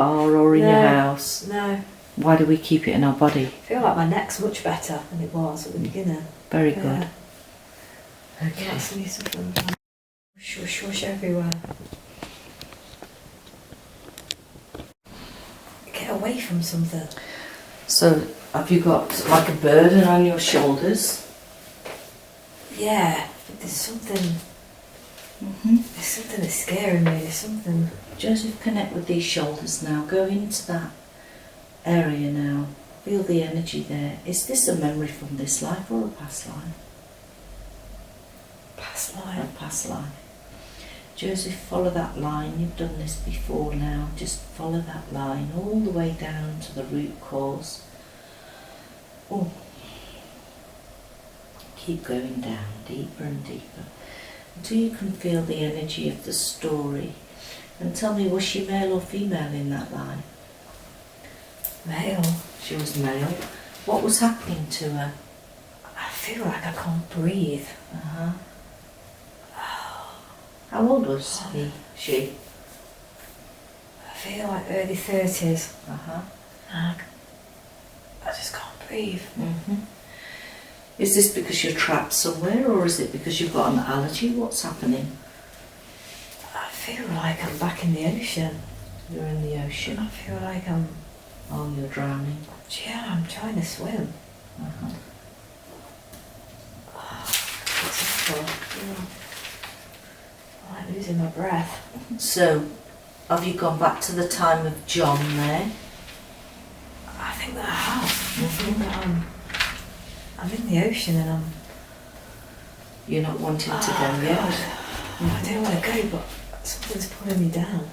bar or in your house? No. Why do we keep it in our body? I feel like my neck's much better than it was at the beginning. Very good. Okay. That's me something. Shush everywhere. Get away from something. So, have you got like a burden on your shoulders? Yeah, but there's something. There's something that's scaring me. There's something. Joseph, connect with these shoulders now. Go into that area now. Feel the energy there. Is this a memory from this life or a past life? Past life. A past life. Joseph, follow that line. You've done this before now. Just follow that line all the way down to the root cause. Oh. Keep going down, deeper and deeper, until you can feel the energy of the story. And tell me, was she male or female in that line? Male. She was male. What was happening to her? I feel like I can't breathe. How old was he? She? I feel like early 30s. I just can't breathe. Is this because you're trapped somewhere, or is it because you've got an allergy? What's happening? I feel like I'm back in the ocean. You're in the ocean. I feel like I'm... Oh, you're drowning. Yeah, I'm trying to swim. It's awful. I'm like losing my breath. So, have you gone back to the time of John there? I think that I have. I think that I'm in the ocean and I'm... You're not wanting to go yet? I don't want to go, but something's pulling me down.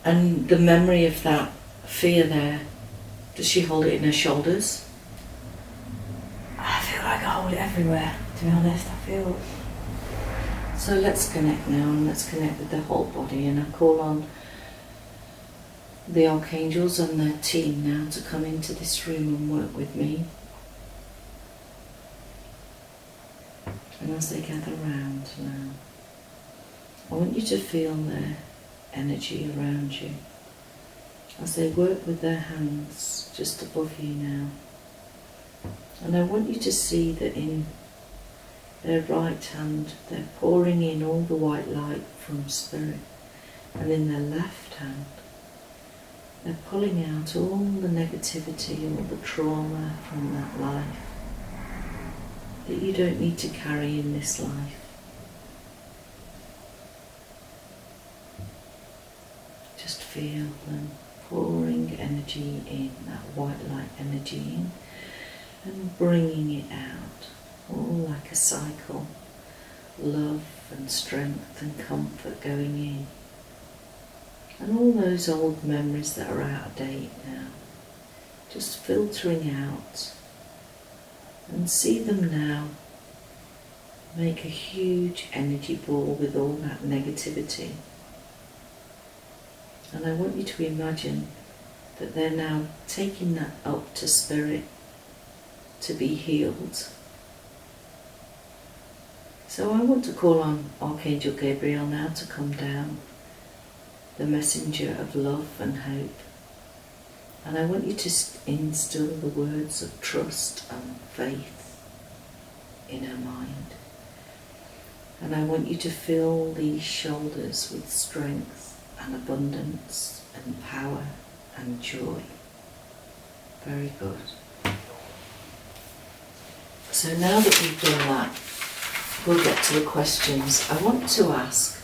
And the memory of that fear there, does she hold it in her shoulders? I feel like I hold it everywhere, to be honest. I feel... So let's connect now, and let's connect with the whole body, and I call on the archangels and their team now to come into this room and work with me. And as they gather round now, I want you to feel their energy around you as they work with their hands just above you now. And I want you to see that in their right hand they're pouring in all the white light from spirit, and in their left hand they're pulling out all the negativity, all the trauma from that life that you don't need to carry in this life. Just feel them pouring energy in, that white light energy in, and bringing it out, all like a cycle. Love and strength and comfort going in. And all those old memories that are out of date now, just filtering out. And see them now make a huge energy ball with all that negativity. And I want you to imagine that they're now taking that up to spirit to be healed. So I want to call on Archangel Gabriel now to come down, the messenger of love and hope. And I want you to instill the words of trust and faith in her mind. And I want you to fill these shoulders with strength and abundance and power and joy. Very good. So now that we've done that, we'll get to the questions. I want to ask,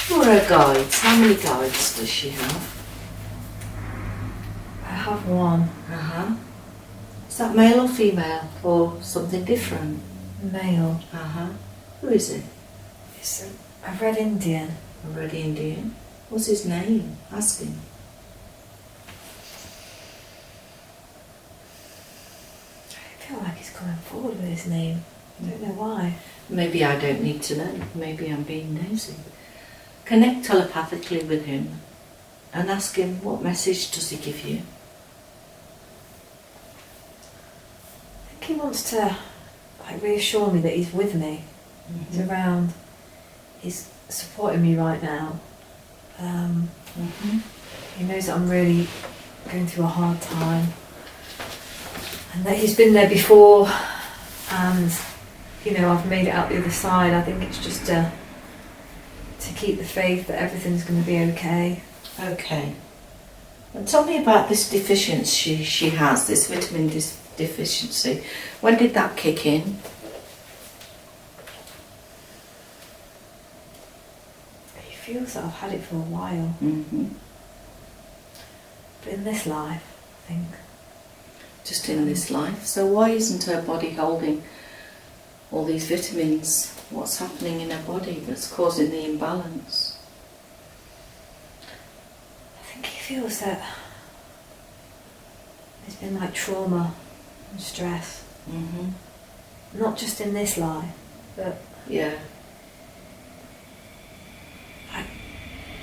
for her guides, how many guides does she have? I have one. Is that male or female, or something different? Male. Who is it? It's a red Indian. A red Indian? What's his name? Ask him. I feel like he's coming forward with his name. I don't know why. Maybe I don't need to know. Maybe I'm being nosy. Connect telepathically with him and ask him, what message does he give you? I think he wants to reassure me that he's with me. He's around. he's supporting me right now. He knows that I'm really going through a hard time, and that he's been there before, and I've made it out the other side. I think it's just to keep the faith that everything's going to be okay. Okay. And tell me about this deficiency she has, this vitamin deficiency. When did that kick in? It feels that I've had it for a while. But in this life, I think. Just in this life. So why isn't her body holding all these vitamins? What's happening in her body that's causing the imbalance? I think he feels that there's been like trauma and stress. Not just in this life, but yeah.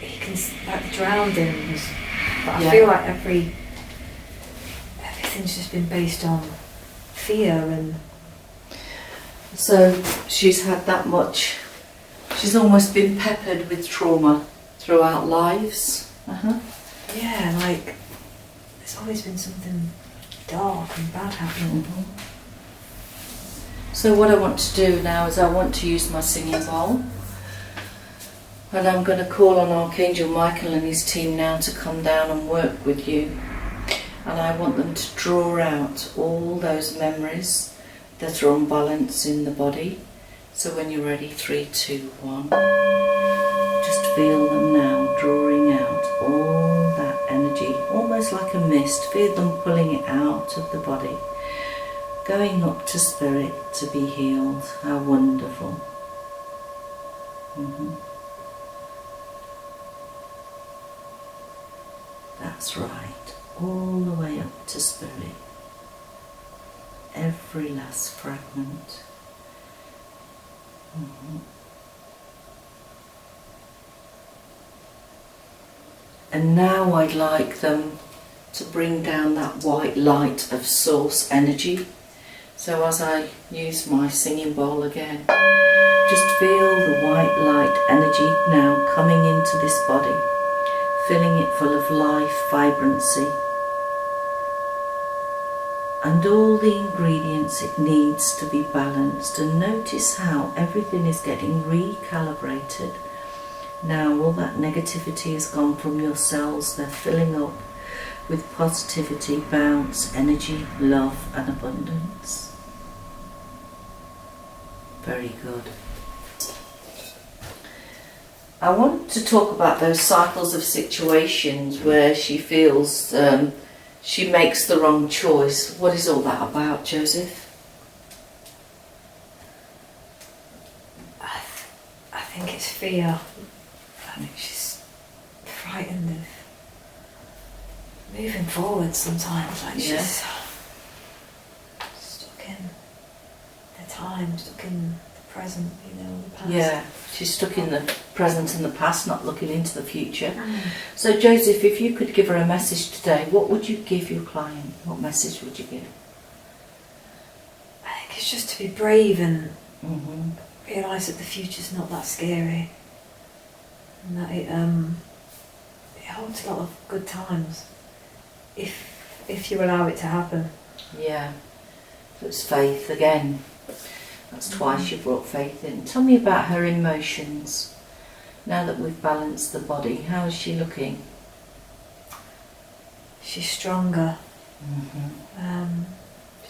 He can like drowned in was, but Yeah. I feel like everything's just been based on fear and. So she's had that much. She's almost been peppered with trauma throughout lives. Yeah, like there's always been something dark and bad happening. So what I want to do now is I want to use my singing bowl, and I'm going to call on Archangel Michael and his team now to come down and work with you, and I want them to draw out all those memories that are unbalanced in the body. So when you're ready, 3, 2, 1, just feel them now drawing out all that energy, almost like a mist. Feel them pulling it out of the body, going up to spirit to be healed. How wonderful. That's right, all the way up to spirit. Every last fragment. And now I'd like them to bring down that white light of source energy. So as I use my singing bowl again, just feel the white light energy now coming into this body, filling it full of life, vibrancy, and all the ingredients it needs to be balanced. And notice how everything is getting recalibrated. Now all that negativity has gone from your cells. They're filling up with positivity, bounce, energy, love and abundance. Very good. I want to talk about those cycles of situations where she feels she makes the wrong choice. What is all that about, Joseph? I think it's fear. I think she's frightened of moving forward sometimes. Like she's stuck in the time, stuck in the present, the past. Yeah, she's stuck in the present and the past, not looking into the future. So Joseph, if you could give her a message today, what would you give your client? What message would you give? I think it's just to be brave and realise that the future's not that scary, and that it holds a lot of good times if you allow it to happen. Yeah, so it's faith again. That's twice you brought faith in. Tell me about her emotions. Now that we've balanced the body, how is she looking? She's stronger.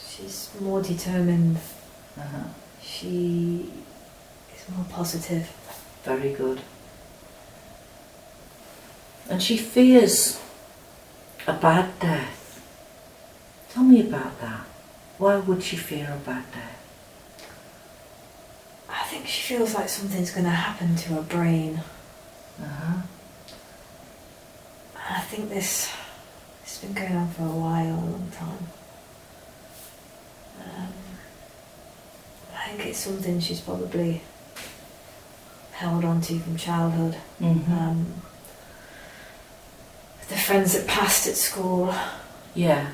She's more determined. She is more positive. Very good. And she fears a bad death. Tell me about that. Why would she fear a bad death? I think she feels like something's going to happen to her brain. I think this has been going on for a while, a long time. I think it's something she's probably held on to from childhood. The friends that passed at school. Yeah.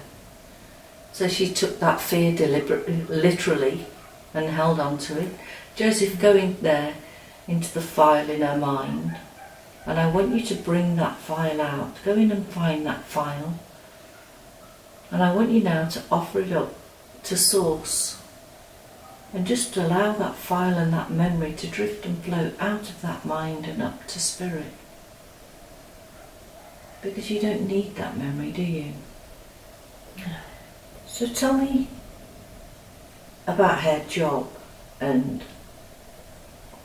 So she took that fear deliberately, literally, and held on to it. Joseph, go in there into the file in her mind, and I want you to bring that file out. Go in and find that file, and I want you now to offer it up to Source, and just allow that file and that memory to drift and float out of that mind and up to Spirit. Because you don't need that memory, do you? So tell me about her job and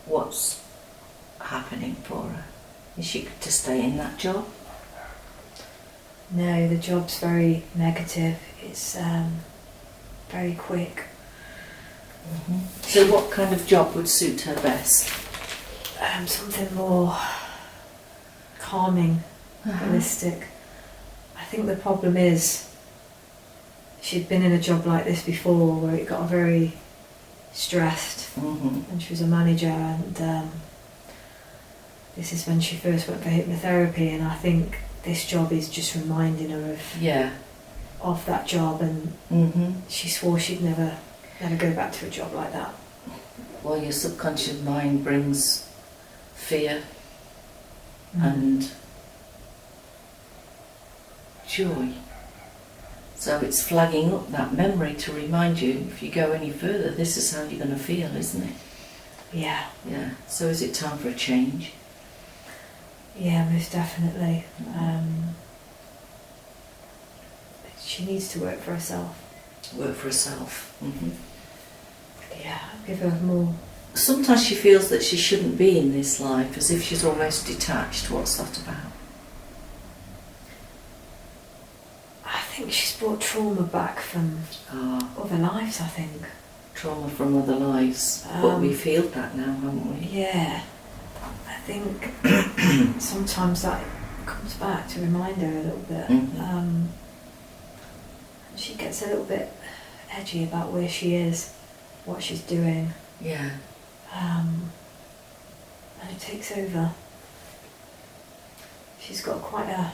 what's happening for her. Is she to stay in that job? No, the job's very negative. It's very quick. So what kind of job would suit her best? Something more calming, holistic. I think the problem is she'd been in a job like this before where it got very stressed, and she was a manager, and this is when she first went for hypnotherapy, and I think this job is just reminding her of that job, and she swore she'd never go back to a job like that. Well, your subconscious mind brings fear and joy. So it's flagging up that memory to remind you, if you go any further, this is how you're going to feel, isn't it? Yeah. Yeah. So is it time for a change? Yeah, most definitely. She needs to work for herself. Work for herself. Yeah, give her more. Sometimes she feels that she shouldn't be in this life, as if she's almost detached. What's that about? I think she's brought trauma back from other lives, I think. Trauma from other lives. But we've healed that now, haven't we? Yeah. I think sometimes that comes back to remind her a little bit. She gets a little bit edgy about where she is, what she's doing. Yeah. And it takes over. She's got quite an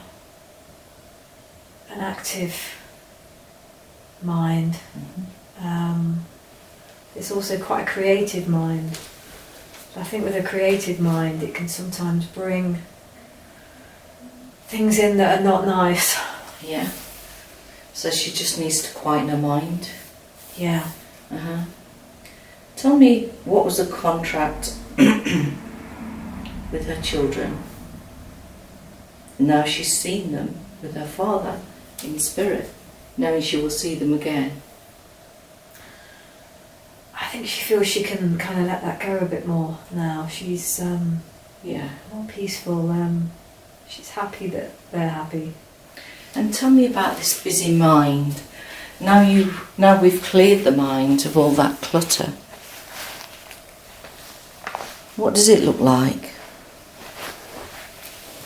active mind. It's also quite a creative mind. I think with a creative mind it can sometimes bring things in that are not nice. Yeah. So she just needs to quieten her mind. Yeah. Tell me, what was the contract with her children? Now she's seen them with her father in spirit, knowing she will see them again. I think she feels she can kind of let that go a bit more now. She's more peaceful. She's happy that they're happy. And tell me about this busy mind. Now we've cleared the mind of all that clutter. What does it look like?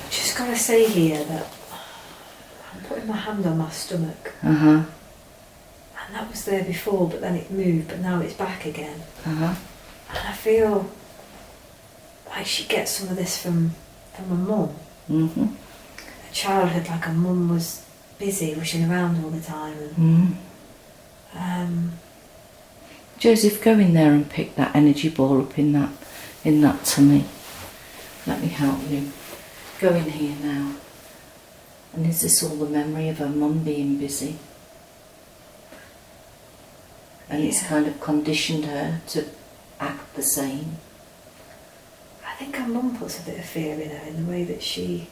I've just got to say here that I'm putting my hand on my stomach. And that was there before, but then it moved, but now it's back again. And I feel like she gets some of this from her mum. Her childhood, like her mum was busy, rushing around all the time. Joseph, go in there and pick that energy ball up in that tummy. Let me help you. Go in here now. And is this all the memory of her mum being busy? And it's kind of conditioned her to act the same. I think her mum puts a bit of fear in her in the way that she...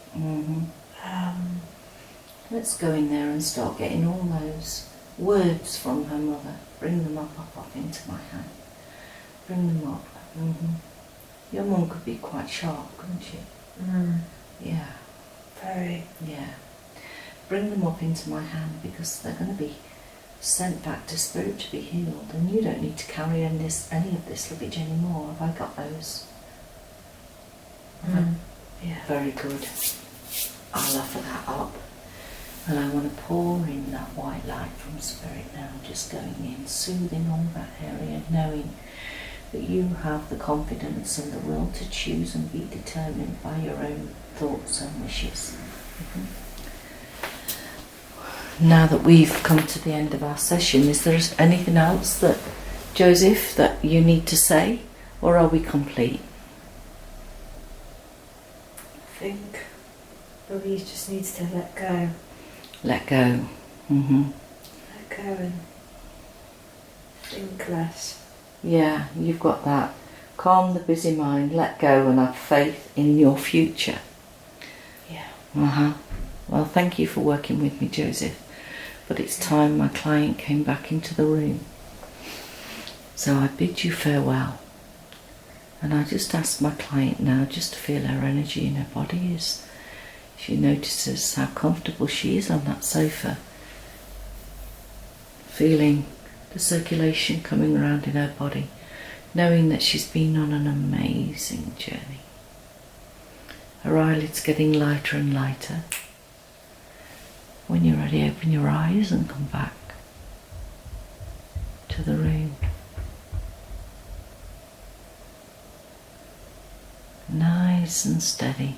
Let's go in there and start getting all those words from her mother. Bring them up into my hand. Bring them up. Your mum could be quite sharp, couldn't she? Yeah. Very. Yeah. Bring them up into my hand, because they're going to be sent back to spirit to be healed, and you don't need to carry any of this luggage anymore. Have I got those? Yeah. Very good. I'll offer that up. And I want to pour in that white light from spirit now, just going in, soothing all that area, knowing that you have the confidence and the will to choose and be determined by your own thoughts and wishes. Now that we've come to the end of our session, is there anything else that, Joseph, that you need to say, or are we complete? think Louise just needs to let go. Let go. Let go and think less. Yeah, you've got that. Calm the busy mind, let go and have faith in your future. Yeah. Well, thank you for working with me, Joseph. But it's time my client came back into the room. So I bid you farewell. And I just ask my client now just to feel her energy in her body as she notices how comfortable she is on that sofa. Feeling the circulation coming around in her body, knowing that she's been on an amazing journey. Her eyelids getting lighter and lighter. When you're ready, open your eyes and come back to the room. Nice and steady.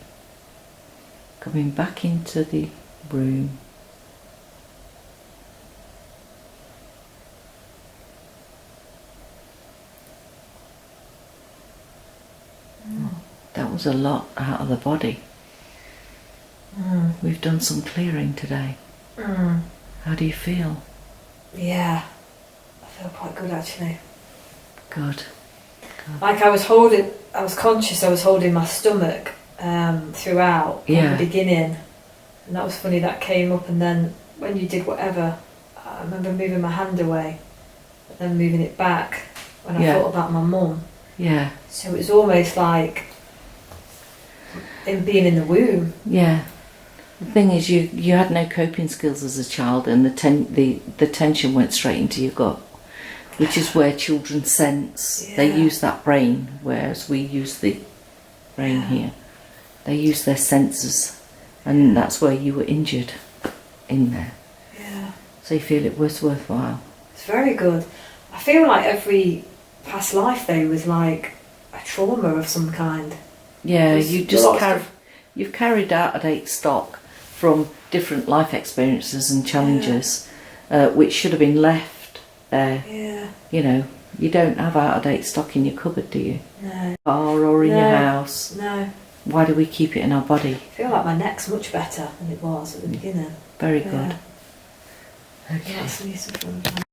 Coming back into the room. That was a lot out of the body. We've done some clearing today. How do you feel? Yeah, I feel quite good actually. Good. Like I was conscious I was holding my stomach throughout from the beginning. And that was funny, that came up, and then when you did whatever, I remember moving my hand away, but then moving it back when I thought about my mum. Yeah. So it was almost like in being in the womb. Yeah. The thing is, you had no coping skills as a child, and the tension went straight into your gut, which is where children sense. Yeah. They use that brain, whereas we use the brain here. They use their senses, and that's where you were injured in there. Yeah. So you feel it was worthwhile. It's very good. I feel like every past life though was like a trauma of some kind. Yeah, you've carried out a date stock from different life experiences and challenges, which should have been left there. Yeah. You know, you don't have out of date stock in your cupboard, do you? No. Or in your house. No. Why do we keep it in our body? I feel like my neck's much better than it was at the beginning. Very good. Okay. That's some fun.